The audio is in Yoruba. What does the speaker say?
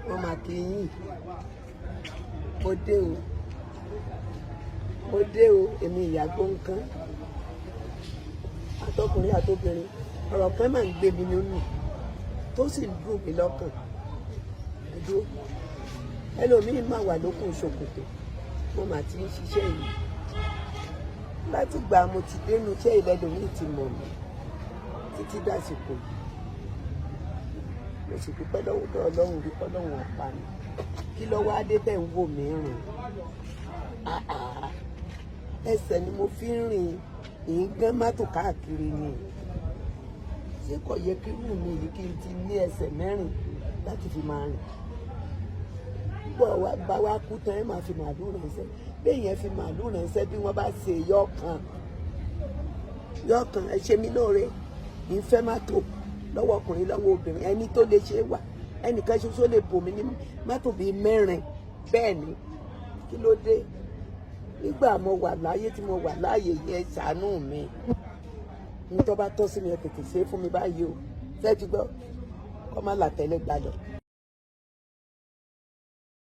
wọ́n máa kí yín. Mo dé o èmi ìyá gbonkan àtọkùnrin àtobìnrin ọ̀rọ̀ kan máa ń gbé mi nínú tó sì ń dùn mí lọ́kàn dúró ẹlòmíín máa wà lókun ṣòkòtò mo mà ti ń ṣiṣẹ́ yìí láti gbà mo ti dénú iṣẹ́ ìlẹ́lòmíín ti mọ̀ mí títí dàsìkò mo sì dúpẹ́ lọ́wọ́ Ọlọ́run dúpẹ́ lọ́wọ́ ọ̀pá mi kí lọ́wọ́ adé tẹ̀ ń wò mí rìn ẹsẹ̀ ni mo fi ń rìn ìgán mọ́tò káàkiri ni ṣé kò yẹ kí irú mi yìí kí n ti ní ẹsẹ̀ mẹ́rin láti fi máa rìn bọ́ wa bá wa kú tán ẹ máa fi màálù ránṣẹ́ bẹ́ẹ̀ yẹn fi màálù ránṣẹ́ bí wọ́n bá ṣe yọ̀ọ̀kan ẹ ṣe mí lóore ìfẹ́ mọ́tò lọ́wọ́ ọkùnrin lọ́wọ́ obìnrin ẹni tó lè ṣe wà ẹnìkan ṣoṣo lè bò mí ní mọ́tò bíi mẹ́rin bẹ́ẹ̀ ni kí ló dé nígbà mo wà láyé tí mo wà láàyè yẹn ṣàánú mi ní tó bá tọ́ sí mi ẹ tètè ṣe é fún mi báyìí o fẹ́ẹ́ ti gbọ́ kọ́ má là tẹ́lẹ̀ gbàdọ̀.